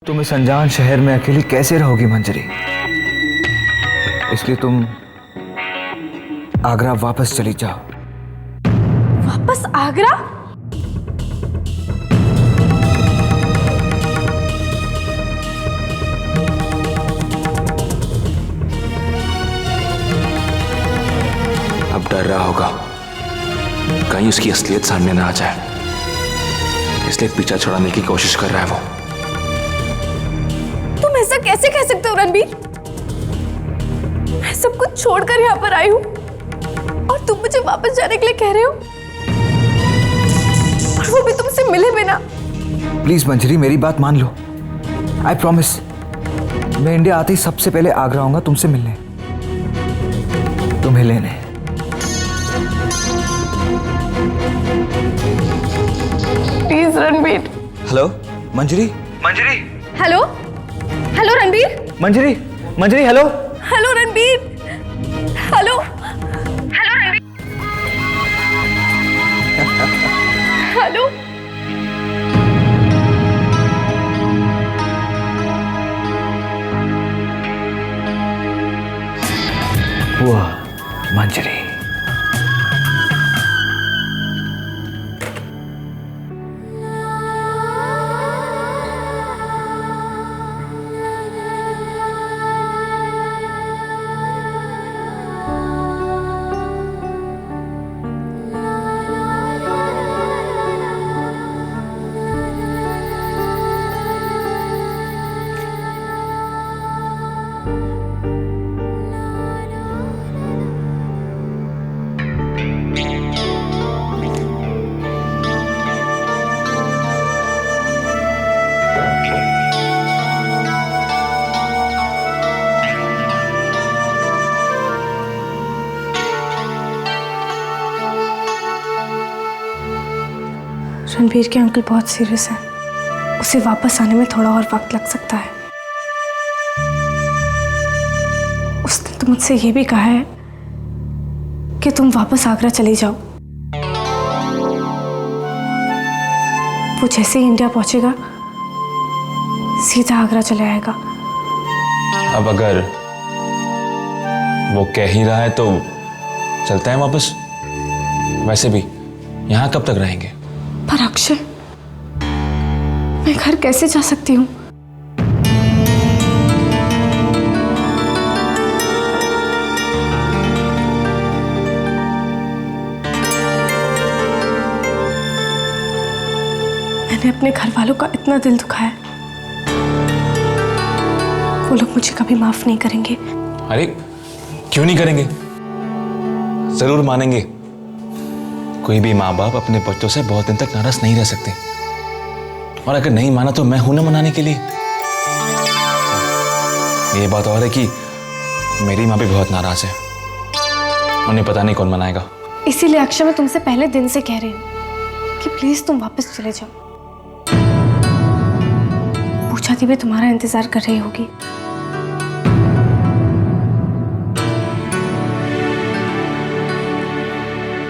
तुम इस अनजान शहर में अकेली कैसे रहोगी मंजरी? इसलिए तुम आगरा वापस चली जाओ। वापस आगरा? अब डर रहा होगा कहीं उसकी असलियत सामने ना आ जाए, इसलिए पीछा छुड़ाने की कोशिश कर रहा है वो। तुम ऐसा कैसे कह सकते हो रणबीर? मैं सब कुछ छोड़कर यहाँ पर आई हूँ और तुम मुझे वापस जाने के लिए कह रहे हो, और वो भी तुमसे मिले बिना। प्लीज मंजरी, मेरी बात मान लो। आई प्रॉमिस, मैं इंडिया आते ही सबसे पहले आगरा आऊंगा तुमसे मिलने, तुम्हें लेने। Please Ranbir. Hello Manjari. Manjari. Hello hello Ranbir. Manjari. Manjari hello. Hello Ranbir. Hello hello Ranbir. Hello. वो मंजरी। रणबीर के अंकल बहुत सीरियस हैं। उसे वापस आने में थोड़ा और वक्त लग सकता है। उसने तो मुझसे ये भी कहा है कि तुम वापस आगरा चली जाओ। वो जैसे ही इंडिया पहुंचेगा सीधा आगरा चले आएगा। अब अगर वो कह ही रहा है तो चलते हैं वापस। वैसे भी यहाँ कब तक रहेंगे? पर अक्षय, मैं घर कैसे जा सकती हूँ? मैंने अपने घर वालों का इतना दिल दुखाया, वो लोग मुझे कभी माफ नहीं करेंगे। अरे क्यों नहीं करेंगे? जरूर मानेंगे। कोई भी माँ बाप अपने बच्चों से बहुत दिन तक नाराज नहीं रह सकते, और अगर नहीं माना तो मैं हूं ना मनाने के लिए। ये बात और है कि मेरी माँ भी बहुत नाराज है, उन्हें पता नहीं कौन मनाएगा। इसीलिए अक्षय, मैं तुमसे पहले दिन से कह रही हूँ कि प्लीज तुम वापस चले जाओ। पूछा थी भी तुम्हारा इंतजार कर रही होगी।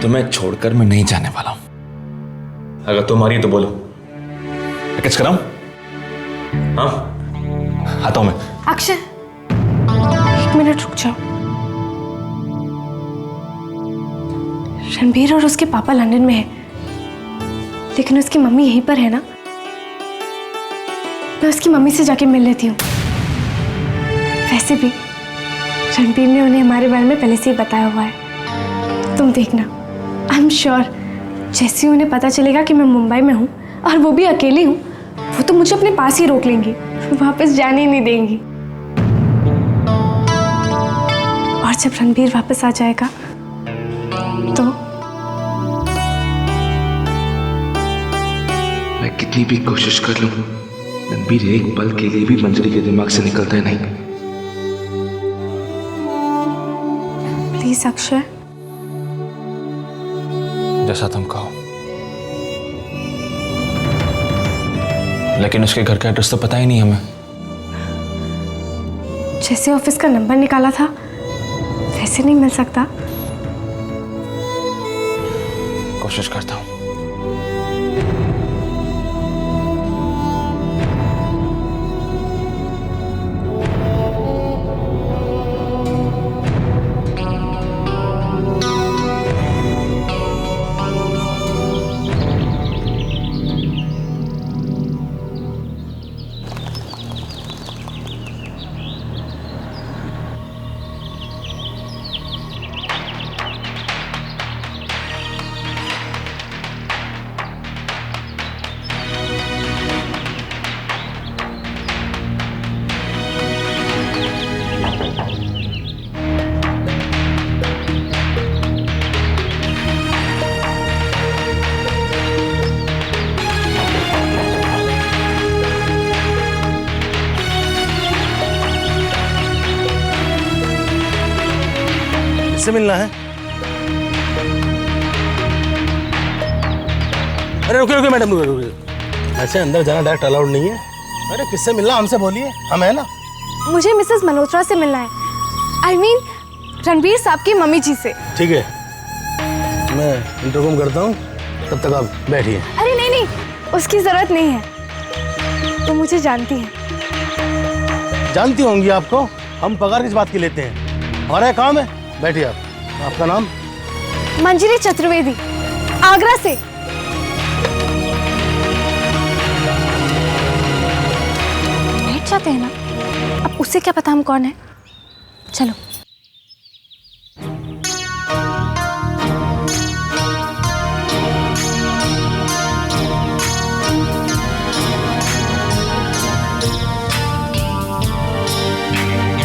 तुम्हें छोड़कर मैं नहीं जाने वाला हूं। अगर तुम आ रही तो बोलो, पैकेज कराऊं? हाँ, आता हूं मैं। अक्षय, एक मिनट रुक जाओ। रणबीर और उसके पापा लंदन में है, लेकिन उसकी मम्मी यहीं पर है ना? मैं उसकी मम्मी से जाके मिल लेती हूँ। वैसे भी रणबीर ने उन्हें हमारे बारे में पहले से ही बताया हुआ है। तुम देखना, आई एम श्योर जैसे ही उन्हें पता चलेगा कि मैं मुंबई में हूँ और वो भी अकेली हूँ, वो तो मुझे अपने पास ही रोक लेंगी, वापस जाने ही नहीं देंगी। और जब रणबीर वापस आ जाएगा तो मैं कितनी भी कोशिश कर लूं, रणबीर एक पल के लिए भी मंजरी के दिमाग से निकलता है नहीं। प्लीज अक्षय। जैसा तुम कहो, लेकिन उसके घर का एड्रेस तो पता ही नहीं हमें। जैसे ऑफिस का नंबर निकाला था वैसे नहीं मिल सकता। कोशिश करता हूं। किससे मिलना है? अरे रुकिए रुकिए मैडम, रुकिए। ऐसे अंदर जाना डायरेक्ट अलाउड नहीं है। अरे किससे मिलना, हमसे बोलिए, हम है ना। मुझे मिसेस मल्होत्रा से मिलना है। I mean, रणबीर साहब की मम्मी जी से। ठीक है, मैं इंटरकॉम करता हूँ, तब तक आप बैठिए। अरे नहीं नहीं, उसकी जरूरत नहीं है, वो मुझे जानती है। जानती होंगी आपको, हम पगार किस बात की लेते हैं, हमारा ये काम है। बैठिए आप। आपका नाम? मंजरी चतुर्वेदी, आगरा से। बैठ जाते हैं ना, अब उसे क्या पता हम कौन है। चलो।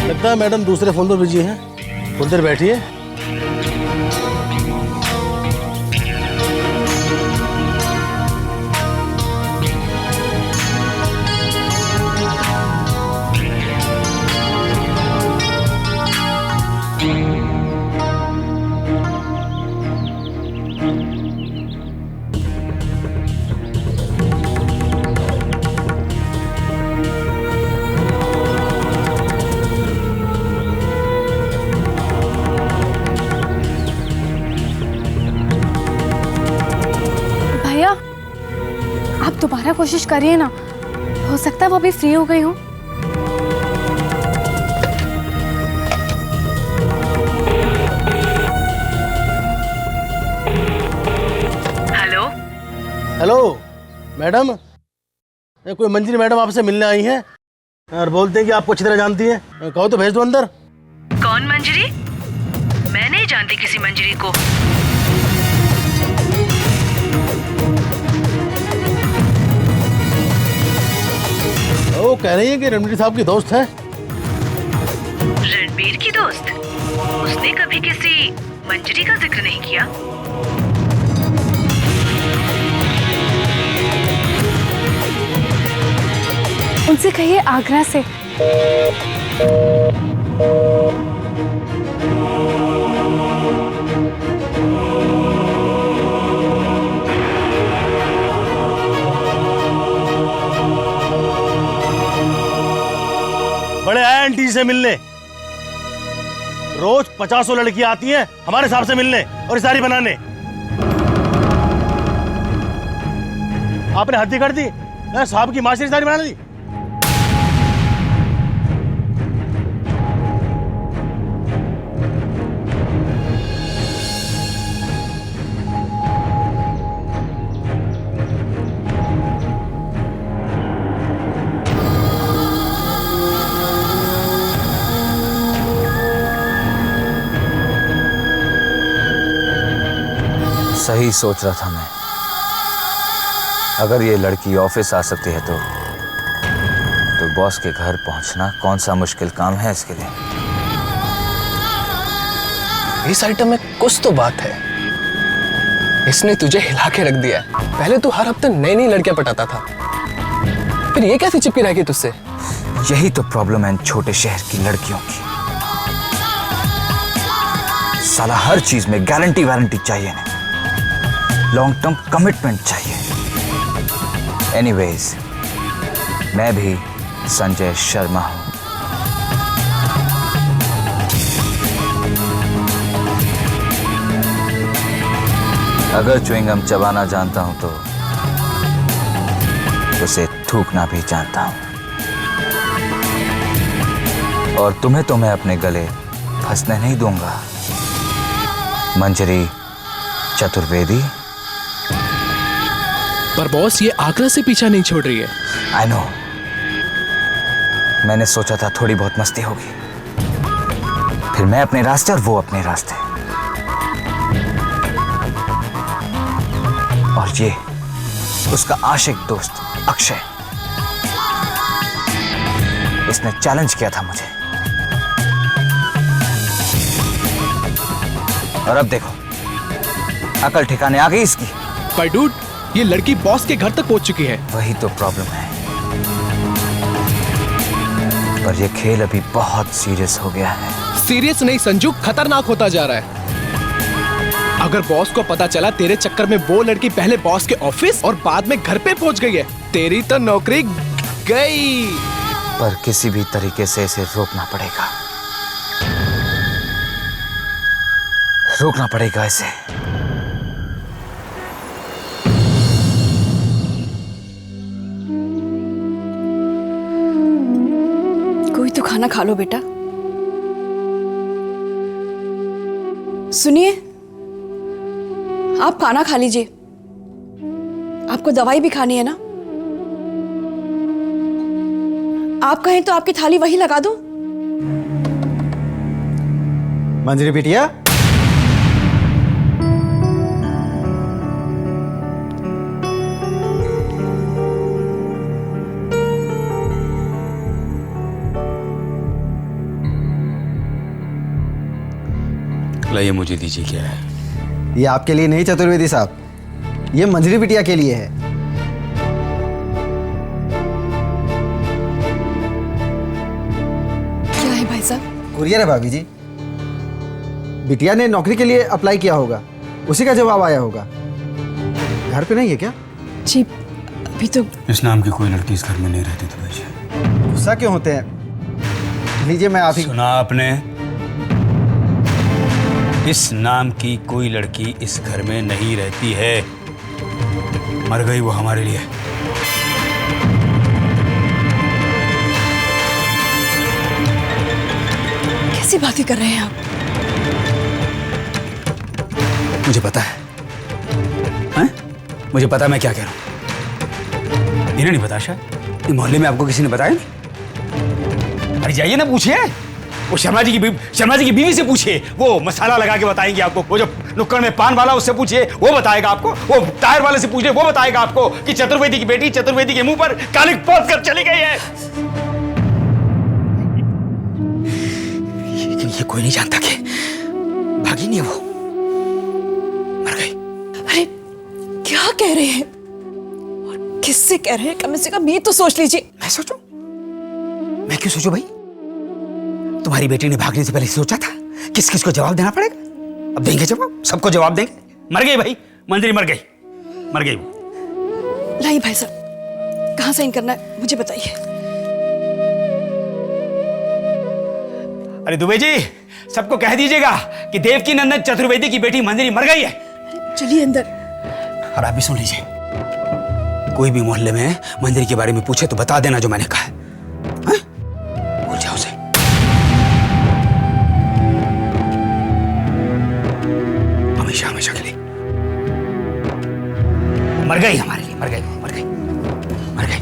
लगता है मैडम दूसरे फोन पर बिजी हैं, थोड़ी देर बैठिए। भैया, आप दोबारा कोशिश करिए ना, हो सकता है वो भी फ्री हो गई हो। हेलो हेलो मैडम, ये कोई मंजरी मैडम आपसे मिलने आई हैं और बोलते हैं कि आपको अच्छी तरह जानती है। कहो तो भेज दो अंदर। कौन मंजरी? मैं नहीं जानती किसी मंजरी को। वो कह रही है कि रणबीर साहब की दोस्त है। रणबीर की दोस्त? उसने कभी किसी मंजरी का जिक्र नहीं किया। उनसे कहिए आगरा से। बड़े आए आंटी से मिलने, रोज 50 लड़कियां आती हैं हमारे साहब से मिलने और सारी बनाने। आपने हद्दी कर दी, साहब की माँ से सारी बना दी। सही सोच रहा था मैं। अगर ये लड़की ऑफिस आ सकती है तो बॉस के घर पहुंचना कौन सा मुश्किल काम है इसके लिए। इस आइटम में कुछ तो बात है, इसने तुझे हिला के रख दिया है। पहले तू हर हफ्ते नई नई लड़कियां पटाता था, फिर ये कैसे चिपकी रहेगी तुझसे? यही तो प्रॉब्लम है इन छोटे शहर की लड़कियों की। साला हर चीज में गारंटी वारंटी चाहिए ना, लॉन्ग टर्म कमिटमेंट चाहिए। एनीवेज, मैं भी संजय शर्मा हूं। अगर च्युइंगम चबाना जानता हूं तो उसे थूकना भी जानता हूं। और तुम्हें तो मैं अपने गले फंसने नहीं दूंगा, मंजरी चतुर्वेदी। पर बॉस, ये आगरा से पीछा नहीं छोड़ रही है। आई नो, मैंने सोचा था थोड़ी बहुत मस्ती होगी, फिर मैं अपने रास्ते और वो अपने रास्ते। और ये उसका आशिक दोस्त अक्षय, इसने चैलेंज किया था मुझे। और अब देखो, अकल ठिकाने आ गई इसकी। पर डूड, ये लड़की बॉस के घर तक पहुंच चुकी है। वही तो प्रॉब्लम है। पर यह खेल अभी बहुत सीरियस हो गया है। सीरियस नहीं संजू, खतरनाक होता जा रहा है। अगर बॉस को पता चला तेरे चक्कर में वो लड़की पहले बॉस के ऑफिस और बाद में घर पे पहुंच गई है, तेरी तो नौकरी गई। पर किसी भी तरीके से इसे रोकना पड़ेगा, रोकना पड़ेगा इसे। कोई तो खाना खा लो बेटा। सुनिए, आप खाना खा लीजिए, आपको दवाई भी खानी है ना। आप कहें तो आपकी थाली वही लगा दूं। मंजरी बिटिया, लाइए मुझे दीजिए। क्या है ये? आपके लिए नहीं चतुर्वेदी साहब, ये मंजरी बिटिया के लिए है। क्या है भाई साहब? कुरियर है भाभी जी। बिटिया ने नौकरी के लिए अप्लाई किया होगा, उसी का जवाब आया होगा। घर पे नहीं है क्या? जी अभी तो। इस नाम की कोई लड़की इस घर में नहीं रहती थी भाई। गुस्सा क्यों होते हैं? लीजिए, मैं आप ही। सुना आपने? इस नाम की कोई लड़की इस घर में नहीं रहती है। मर गई वो हमारे लिए। कैसी बातें कर रहे हैं आप? मुझे पता है, हैं? मुझे पता मैं क्या कह रहा हूं। इन्हें नहीं पता शायद? इस मोहल्ले में आपको किसी ने बताया नहीं? अरे जाइए ना, पूछिए। वो शर्मा जी की बीवी से पूछिए, वो मसाला लगा के बताएंगे आपको। वो जो नुक्कड़ में पान वाला, उससे पूछिए, वो बताएगा आपको। वो टायर वाले से पूछिए, वो बताएगा आपको कि चतुर्वेदी की बेटी चतुर्वेदी के मुंह पर कालिक पोत कर चली गई है। ये कोई नहीं जानता कि भागी नहीं है, वो मर गई। अरे क्या कह रहे हैं और किससे कह रहे हैं? कम से कम ये तो सोच लीजिए। मैं सोचूं? मैं क्यों सोचूं भाई? तुम्हारी बेटी ने भागने से पहले सोचा था किस किस को जवाब देना पड़ेगा। अब देंगे जवाब, सबको जवाब देंगे। मर गई भाई, मंजरी मर गई, मर गई वो। नहीं भाई साहब, कहाँ साइन करना है मुझे बताइए। अरे दुबे जी, सबको कह दीजिएगा कि देवकी नंदन चतुर्वेदी की बेटी मंजरी मर गई है। चलिए अंदर। और आप भी सुन लीजिए, कोई भी मोहल्ले में मंजरी के बारे में पूछे तो बता देना जो मैंने कहा है। भूल जाओ उसे। हमेशा हमेशा के लिए। मर गई हमारे लिए, मर गई, मर गई, मर गई।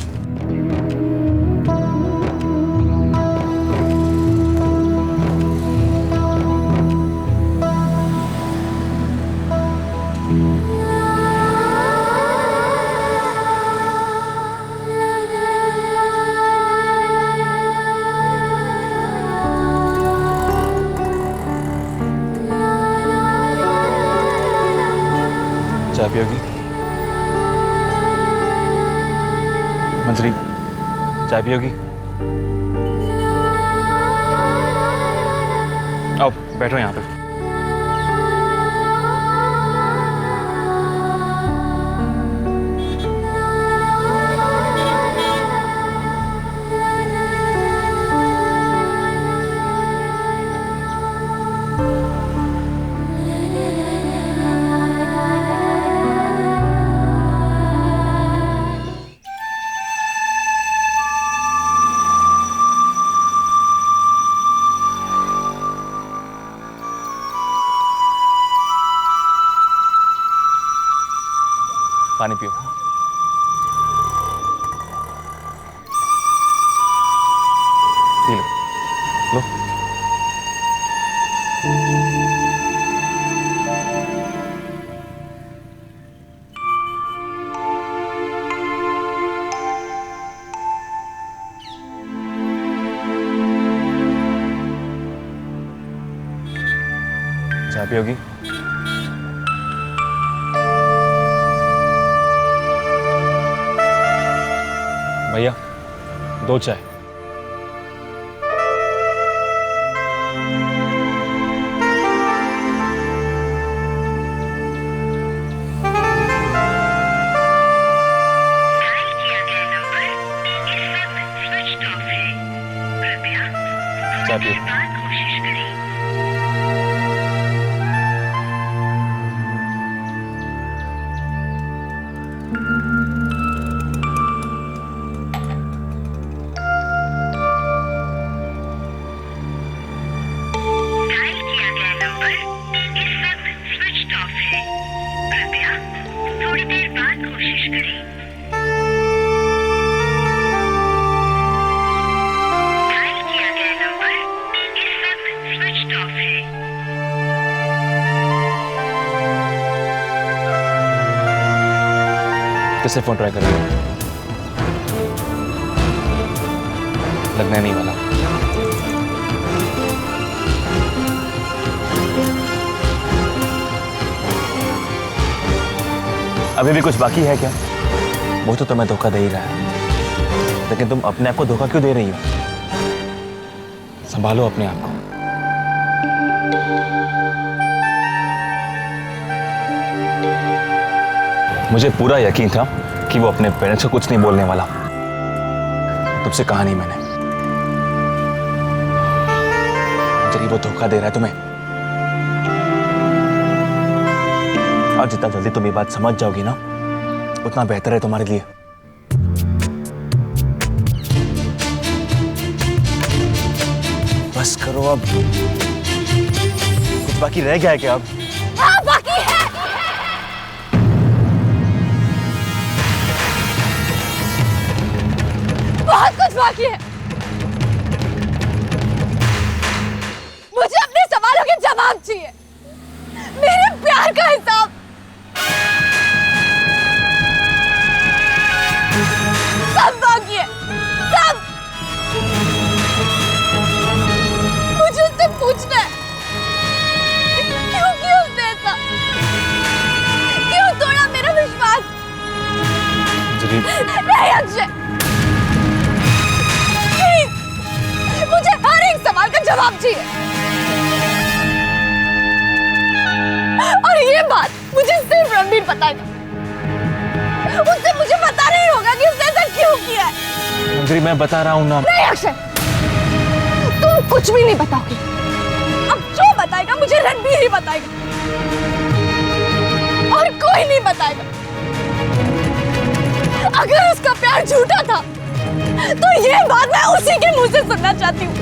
चाय पियोगी? मंजरी, चाय पियोगी? आओ बैठो यहाँ पे। पानी पियो। पी लो, लो। चाय पियोगी? भैया, 2 चाय। चाहती हो? कोशिश करें। डायल किया गया नंबर इस वक्त स्विच ऑफ है। कृपया थोड़ी देर बाद कोशिश करें। डायल किया गया नंबर इस वक्त स्विच ऑफ है। किससे फोन ट्राई कर रहे हो? लगने नहीं वाला। अभी भी कुछ बाकी है क्या? वो तो तुम्हें धोखा दे ही रहा है, लेकिन तुम अपने आप को धोखा क्यों दे रही हो? संभालो अपने आप को। मुझे पूरा यकीन था कि वो अपने पेरेंट्स को कुछ नहीं बोलने वाला। तुमसे कहा नहीं मैंने। अंजलि, वो धोखा दे रहा है तुम्हें। और जितना जल्दी तुम ये बात समझ जाओगी ना, उतना बेहतर है तुम्हारे लिए। बस करो अब। कुछ बाकी रह गया है क्या अब? हाँ, बाकी है। बहुत कुछ बाकी है। मुझे अपने सवालों के जवाब चाहिए। मेरे प्यार का हिसाब। सब बाकी है, सब। मुझे उससे पूछना है, क्यों किया उसने ऐसा? क्यों तोड़ा मेरा विश्वास? नहीं अक्षय, प्लीज, मुझे हर एक सवाल का जवाब चाहिए। और ये बात मुझे सिर्फ रणबीर बताएगा। उससे मुझे पता नहीं होगा कि उसने ऐसा क्यों किया है। अंजलि, मैं बता रहा हूं ना। नहीं अक्षय, तुम कुछ भी नहीं बताओगे। अब जो बताएगा मुझे रणबीर ही बताएगा, और कोई नहीं बताएगा। अगर उसका प्यार झूठा था तो ये बात मैं उसी के मुंह से सुनना चाहती हूँ।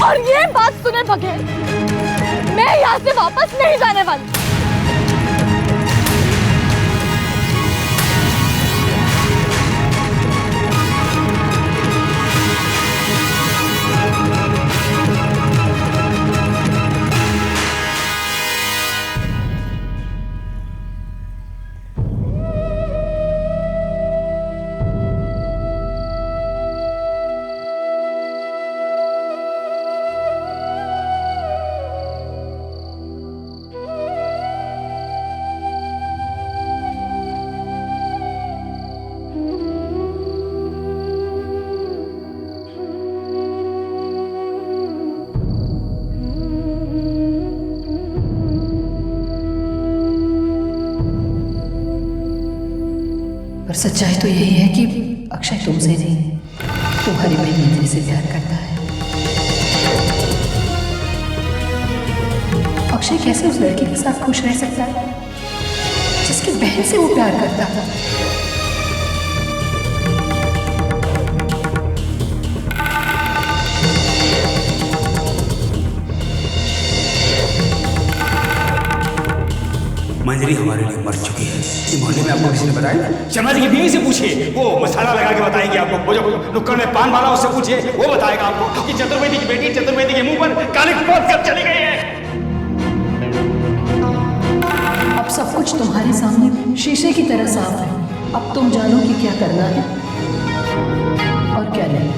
और ये बात सुने बगैर मैं यहाँ से वापस नहीं जाने वाली। पर सच्चाई तो यही है कि अक्षय तुमसे नहीं, तुम्हारी बहन मंजरी से प्यार करता है। अक्षय कैसे उस लड़की के साथ खुश रह सकता है जिसकी बहन से वो प्यार करता था? मंजरी हमारे लिए मर चुकी है। ये मोहल्ले में आपको किसी ने बताया? शर्मा जी की बीवी से पूछिए, वो मसाला लगा के बताएंगे आपको। वो जो नुक्कड़ में पान वाला, उससे पूछिए, वो बताएगा आपको कि चतुर्वेदी की बेटी चतुर्वेदी के मुंह पर काली पोत कर चली गई है। अब सब कुछ तुम्हारे सामने शीशे की तरह साफ है। अब तुम जानो कि क्या करना है और क्या नहीं।